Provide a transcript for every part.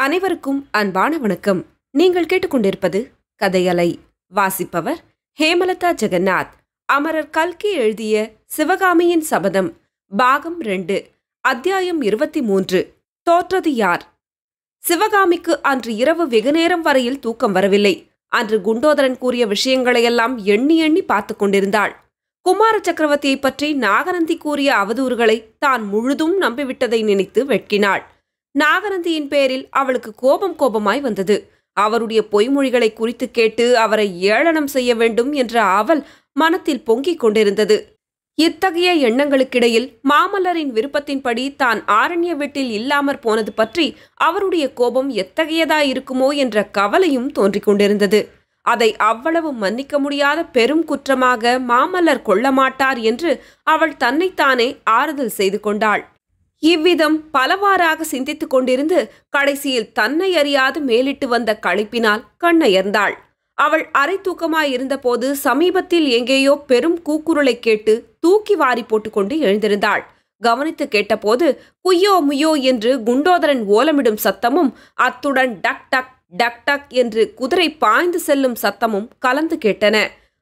அனைவருக்கும் அன்பான வணக்கம். நீங்கள் கேட்டுக்கொண்டிருப்பது கதையலை. வாசிப்பவர் ஹேமலதா ஜெகநாத். அமரர் கல்கி எழுதிய சிவகாமியின் சபதம் பாகம் 2 அத்தியாயம் 23. தோற்றது யார்? சிவகாமிக்கு அன்று இரவு வெகுநேரம் வரையில் தூக்கம் வரவில்லை. அன்று குண்டோதரன் கூறிய விஷயங்களையெல்லாம் எண்ணி எண்ணி பார்த்து கொண்டிருந்தாள். குமார சக்கரவர்த்தியை பற்றி நாகநந்தி கூறிய அவதூறுகளை தான் முழுதும் நம்பிவிட்டதை நினைத்து வெட்கினாள். நாகநந்தியின் பேரில் அவளுக்கு கோபமாய் வந்தது. அவருடைய பொய்மொழிகளை குறித்து கேட்டு அவரை ஏளனம் செய்ய வேண்டும் என்ற ஆவல் மனத்தில் பொங்கிக் கொண்டிருந்தது. இத்தகைய எண்ணங்களுக்கிடையில் மாமல்லரின் விருப்பத்தின்படி தான் ஆரண்ய வீட்டில் இல்லாமற் போனது பற்றி அவருடைய கோபம் எத்தகையதாயிருக்குமோ என்ற கவலையும் தோன்றிக் கொண்டிருந்தது. அதை அவ்வளவு மன்னிக்க முடியாத பெரும் குற்றமாக மாமல்லர் கொள்ள மாட்டார் என்று அவள் தன்னைத்தானே ஆறுதல் செய்து கொண்டாள். இவ்விதம் பலவாறாக சிந்தித்துக் கொண்டிருந்து கடைசியில் தன்னை அறியாது மேலிட்டு வந்த களிப்பினால் கண்ணயர்ந்தாள். அவள் அரை தூக்கமாயிருந்தபோது சமீபத்தில் எங்கேயோ பெரும் கூக்குரலை கேட்டு தூக்கி வாரி போட்டுக்கொண்டு எழுந்திருந்தாள். கவனித்து கேட்டபோது குய்யோ முய்யோ என்று குண்டோதரன் ஓலமிடும் சத்தமும் அத்துடன் டக் டக் டக் டக் என்று குதிரை பாய்ந்து செல்லும் சத்தமும் கலந்து கேட்டன.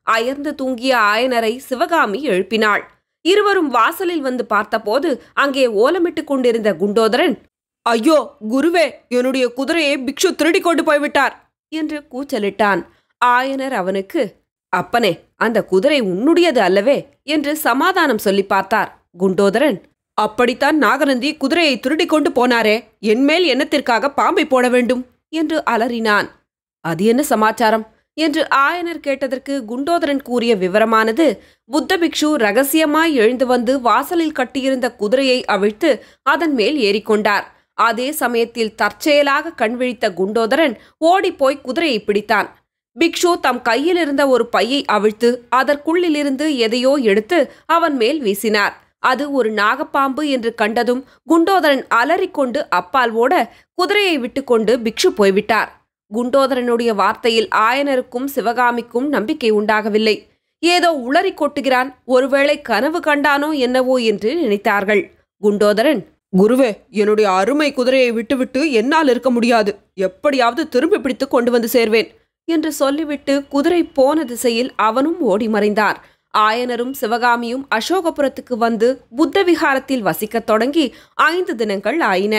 அயர்ந்து தூங்கிய ஆயனரை சிவகாமி எழுப்பினாள். இருவரும் வாசலில் வந்து பார்த்தபோது அங்கே ஓலமிட்டு கொண்டிருந்த குண்டோதரன், ஐயோ குருவே, என்னுடைய குதிரையை பிக்ஷு திருடி கொண்டு போய்விட்டார் என்று கூச்சலிட்டான். ஆயனர் அவனுக்கு, அப்பனே, அந்த குதிரை உன்னுடையது அல்லவே என்று சமாதானம் சொல்லி பார்த்தார். குண்டோதரன், அப்படித்தான் நாகநந்தி குதிரையை திருடி கொண்டு போனாரே, என்மேல் எண்ணத்திற்காக பாம்பை போட வேண்டும் என்று அலறினான். அது என்ன சமாச்சாரம் என்று ஆயனர் கேட்டதற்கு குண்டோதரன் கூறிய விவரமானது, புத்த பிக்ஷு ரகசியமாய் எழுந்து வந்து வாசலில் கட்டியிருந்த குதிரையை அவிழ்த்து அதன் மேல் ஏறிக்கொண்டார். அதே சமயத்தில் தற்செயலாக கண்விழித்த குண்டோதரன் ஓடிப்போய் குதிரையை பிடித்தான். பிக்ஷு தம் கையில் இருந்த ஒரு பையை அவிழ்த்து அதற்குள்ளிலிருந்து எதையோ எடுத்து அவன் மேல் வீசினார். அது ஒரு நாகப்பாம்பு என்று கண்டதும் குண்டோதரன் அலறிக்கொண்டு அப்பால் ஓட குதிரையை விட்டுக்கொண்டு பிக்ஷு போய்விட்டார். குண்டோதரனுடைய வார்த்தையில் ஆயனருக்கும் சிவகாமிக்கும் நம்பிக்கை உண்டாகவில்லை. ஏதோ உளறி கொட்டுகிறான், ஒருவேளை கனவு கண்டானோ என்னவோ என்று நினைத்தார்கள். குண்டோதரன், குருவே, என்னுடைய அருமை குதிரையை விட்டுவிட்டு என்னால் இருக்க முடியாது, எப்படியாவது திரும்பி பிடித்து கொண்டு வந்து சேர்வேன் என்று சொல்லிவிட்டு குதிரை போன திசையில் அவனும் ஓடி மறைந்தார். ஆயனரும் சிவகாமியும் அசோகபுரத்துக்கு வந்து புத்த விகாரத்தில் வசிக்கத் தொடங்கி 5 தினங்கள் ஆயின.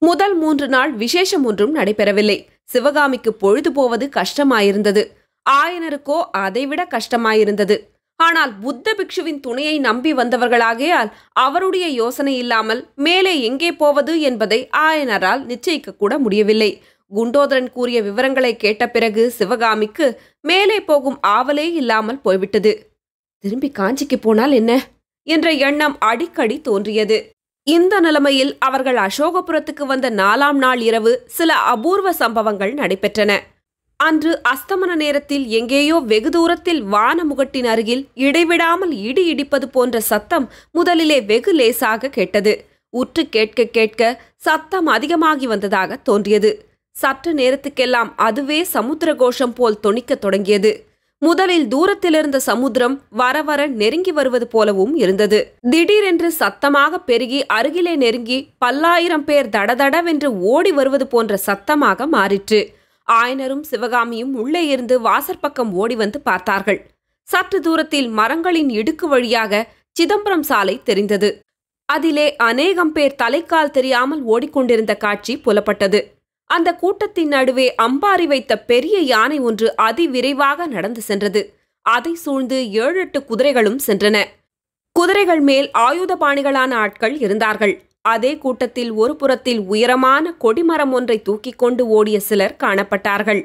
முதல் 3 நாள் விசேஷம் ஒன்றும் நடைபெறவில்லை. சிவகாமிக்கு பொழுது போவது கஷ்டமாயிருந்தது. ஆயனருக்கோ அதைவிட கஷ்டமாயிருந்தது. ஆனால் புத்த பிக்ஷுவின் துணையை நம்பி வந்தவர்களாகையால் அவருடைய யோசனை இல்லாமல் மேலே எங்கே போவது என்பதை ஆயனரால் நிச்சயிக்க கூட முடியவில்லை. குண்டோதரன் கூறிய விவரங்களை கேட்ட பிறகு சிவகாமிக்கு மேலே போகும் ஆவலே இல்லாமல் போய்விட்டது. திரும்பி காஞ்சிக்கு போனால் என்ன என்ற எண்ணம் அடிக்கடி தோன்றியது. இந்த நிலைமையில் அவர்கள் அசோகபுரத்துக்கு வந்த 4ஆம் நாள் இரவு சில அபூர்வ சம்பவங்கள் நடைபெற்றன. அன்று அஸ்தமன நேரத்தில் எங்கேயோ வெகு தூரத்தில் வானமுகட்டின் அருகில் இடைவிடாமல் இடி இடிப்பது போன்ற சத்தம் முதலிலே வெகு லேசாக கேட்டது. உற்று கேட்க கேட்க சத்தம் அதிகமாகி வந்ததாக தோன்றியது. சற்று நேரத்துக்கெல்லாம் அதுவே சமுத்திர கோஷம் போல் தொனிக்க தொடங்கியது. முதலில் தூரத்திலிருந்த சமுத்திரம் வர வர நெருங்கி வருவது போலவும் இருந்தது. திடீரென்று சத்தமாக பெருகி அருகிலே நெருங்கி பல்லாயிரம் பேர் தடதடவென்று ஓடி வருவது போன்ற சத்தமாக மாறிற்று. ஆயனரும் சிவகாமியும் உள்ளே இருந்து வாசற்பக்கம் ஓடி வந்து பார்த்தார்கள். சற்று தூரத்தில் மரங்களின் இடுக்கு வழியாக சிதம்பரம் சாலை தெரிந்தது. அதிலே அநேகம் பேர் தலைக்கால் தெரியாமல் ஓடிக்கொண்டிருந்த காட்சி புலப்பட்டது. அந்த கூட்டத்தின் நடுவே அம்பாரி வைத்த பெரிய யானை ஒன்று அதிவிரைவாக நடந்து சென்றது. அதை சூழ்ந்து 7-8 குதிரைகளும் சென்றன. குதிரைகள் மேல் ஆயுதபாணிகளான ஆட்கள் இருந்தார்கள். அதே கூட்டத்தில் ஒரு புறத்தில் உயரமான கொடிமரம் ஒன்றை தூக்கிக் கொண்டு ஓடிய சிலர் காணப்பட்டார்கள்.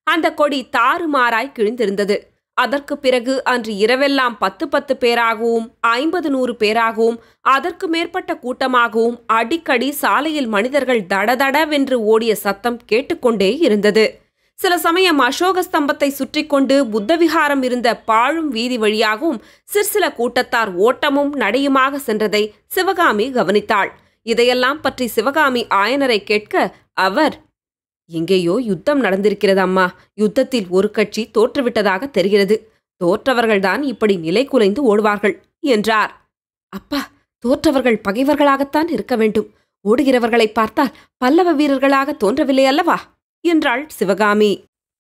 அந்த கொடி தாறுமாறாய் கிழிந்திருந்தது. அதற்கு பிறகு அன்று இரவெல்லாம் 10 பேராகவும் 50-100 பேராகவும் அதற்கு மேற்பட்ட கூட்டமாகவும் அடிக்கடி சாலையில் மனிதர்கள் தடதடவென்று ஓடிய சத்தம் கேட்டுக்கொண்டே இருந்தது. சில சமயம் அசோக ஸ்தம்பத்தை சுற்றி கொண்டு புத்தவிகாரம் இருந்த பாழும் வீதி வழியாகவும் சிற்சில கூட்டத்தார் ஓட்டமும் நடையுமாக சென்றதை சிவகாமி கவனித்தாள். இதையெல்லாம் பற்றி சிவகாமி ஆயனரை கேட்க அவர், எங்கேயோ யுத்தம் நடந்திருக்கிறது அம்மா. யுத்தத்தில் ஒரு கட்சி தோற்றுவிட்டதாக தெரிகிறது. தோற்றவர்கள்தான் இப்படி நிலை குலைந்து ஓடுவார்கள் என்றார். அப்பா, தோற்றவர்கள் பகைவர்களாகத்தான் இருக்க வேண்டும். ஓடுகிறவர்களை பார்த்தால் பல்லவ வீரர்களாக தோன்றவில்லை அல்லவா என்றாள் சிவகாமி.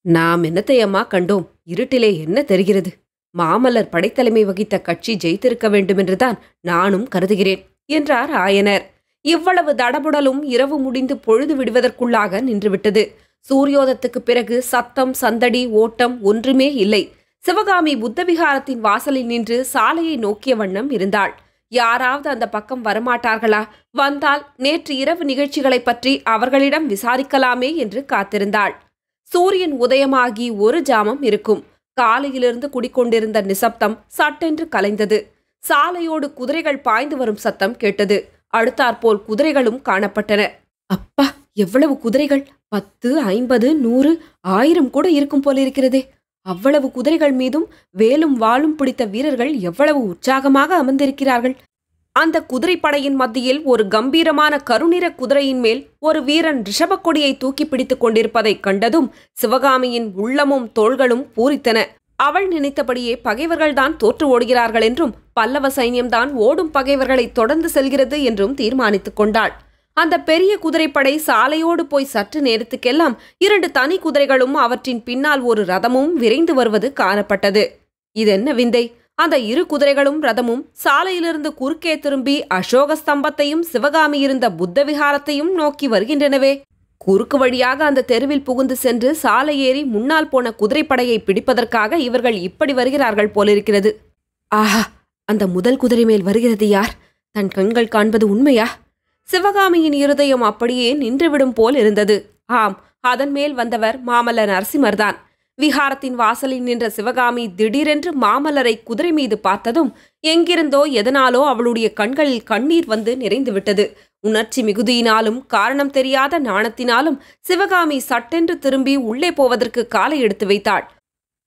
நாம் என்னத்தை அம்மா கண்டோம்? இருட்டிலே என்ன தெரிகிறது? மாமல்லர் படைத்தலைமை வகித்த கட்சி ஜெயித்திருக்க வேண்டுமென்றுதான் நானும் கருதுகிறேன் என்றார் ஆயனர். இவ்வளவு தடபுடலும் இரவு முடிந்து பொழுது விடுவதற்குள்ளாக நின்றுவிட்டது. சூரியோதத்துக்குப் பிறகு சத்தம், சந்தடி, ஓட்டம் ஒன்றுமே இல்லை. சிவகாமி புத்தவிகாரத்தின் வாசலில் நின்று சாலையை நோக்கிய வண்ணம் இருந்தாள். யாராவது அந்த பக்கம் வரமாட்டார்களா? வந்தால் நேற்று இரவு நிகழ்ச்சிகளைப் பற்றி அவர்களிடம் விசாரிக்கலாமே என்று காத்திருந்தாள். சூரியன் உதயமாகி ஒரு ஜாமம் இருக்கும். காலையிலிருந்து குடிக்கொண்டிருந்த நிசப்தம் சட்டென்று கலைந்தது. சாலையோடு குதிரைகள் பாய்ந்து வரும் சத்தம் கேட்டது. அடுத்தாற்போல் குதிரைகளும் காணப்பட்டன. அப்பா, எவ்வளவு குதிரைகள்! 10, 50, 100, 1000 கூட இருக்கும் போலிருக்கிறதே. அவ்வளவு குதிரைகள் மீதும் வேலும் வாளும் பிடித்த வீரர்கள் எவ்வளவு உற்சாகமாக அமர்ந்திருக்கிறார்கள். அந்த குதிரைப்படையின் மத்தியில் ஒரு கம்பீரமான கருநிற குதிரையின் மேல் ஒரு வீரன் ரிஷபக்கொடியை தூக்கி பிடித்துக் கொண்டிருப்பதைக் கண்டதும் சிவகாமியின் உள்ளமும் தோள்களும் பூரித்தன. அவள் நினைத்தபடியே பகைவர்கள்தான் தோற்று ஓடுகிறார்கள் என்றும் பல்லவ சைன்யம்தான் ஓடும் பகைவர்களை தொடர்ந்து செல்கிறது என்றும் தீர்மானித்துக் கொண்டாள். அந்த பெரிய குதிரைப்படை சாலையோடு போய் சற்று நேரத்துக்கெல்லாம் 2 தனி குதிரைகளும் அவற்றின் பின்னால் ஒரு ரதமும் விரைந்து வருவது காணப்பட்டது. இதென்ன விந்தை! அந்த 2 குதிரைகளும் ரதமும் சாலையிலிருந்து குறுக்கே திரும்பி அசோக ஸ்தம்பத்தையும் சிவகாமி இருந்த புத்த விகாரத்தையும் நோக்கி வருகின்றனவே. குறுக்கு வழியாக அந்த தெருவில் புகுந்து சென்று சாலை ஏறி முன்னால் போன குதிரைப்படையை பிடிப்பதற்காக இவர்கள் இப்படி வருகிறார்கள் போலிருக்கிறது. ஆஹா, அந்த முதல் குதிரை மேல் வருகிறது யார்? தன் கண்கள் காண்பது உண்மையா? சிவகாமியின் இருதயம் அப்படியே நின்றுவிடும் போல் இருந்தது. ஆம், அதன் மேல் வந்தவர் மாமல்ல நரசிம்மர்தான். விஹாரத்தின் வாசலில் நின்ற சிவகாமி திடீரென்று மாமல்லரை குதிரை மீது பார்த்ததும் எங்கிருந்தோ எதனாலோ அவளுடைய கண்களில் கண்ணீர் வந்து நிறைந்துவிட்டது. உணர்ச்சி மிகுதியினாலும் காரணம் தெரியாத நாணத்தினாலும் சிவகாமி சட்டென்று திரும்பி உள்ளே போவதற்கு காலை எடுத்து வைத்தாள்.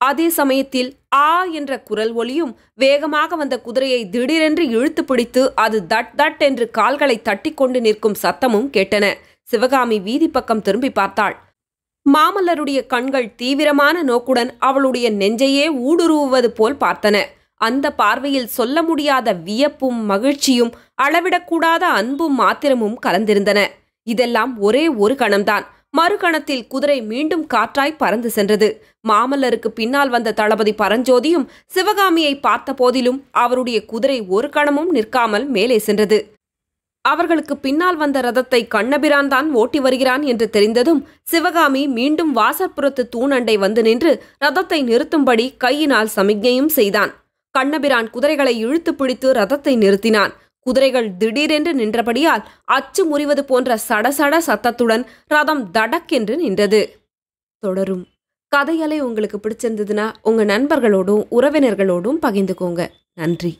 அதே சமயத்தில் ஆ என்ற குரல் ஒலியும் வேகமாக வந்த குதிரையை திடீரென்று இழுத்து பிடித்து அது தட் தட் என்று கால்களை தட்டி கொண்டு நிற்கும் சத்தமும் கேட்டன. சிவகாமி வீதி பக்கம் திரும்பி பார்த்தாள். மாமல்லருடைய கண்கள் தீவிரமான நோக்குடன் அவளுடைய நெஞ்சையே ஊடுருவுவது போல் பார்த்தன. அந்த பார்வையில் சொல்ல முடியாத வியப்பும் மகிழ்ச்சியும் அளவிடக்கூடாத அன்பும் மாத்திரமும் கலந்திருந்தன. இதெல்லாம் ஒரே ஒரு கணம்தான். மறுகணத்தில் குதிரை மீண்டும் காற்றாய் பறந்து சென்றது. மாமல்லருக்கு பின்னால் வந்த தளபதி பரஞ்சோதியும் சிவகாமியை பார்த்த போதிலும் அவருடைய குதிரை ஒரு கணமும் நிற்காமல் மேலே சென்றது. அவர்களுக்கு பின்னால் வந்த ரதத்தை கண்ணபிரான் தான் ஓட்டி வருகிறான் என்று தெரிந்ததும் சிவகாமி மீண்டும் வாசற்புறத்து தூணண்டை வந்து நின்று ரதத்தை நிறுத்தும்படி கையினால் சமிக்ஞையும் செய்தான். கண்ணபிரான் குதிரைகளை இழுத்து பிடித்து ரதத்தை நிறுத்தினான். குதிரைகள் திடீரென்று நின்றபடியால் அச்சு முறிவது போன்ற சடசட சத்தத்துடன் ரதம் தடக்கென்று நின்றது. தொடரும். கதையலை உங்களுக்கு பிடிச்சிருந்ததுன்னா உங்க நண்பர்களோடும் உறவினர்களோடும் பகிர்ந்துக்கோங்க. நன்றி.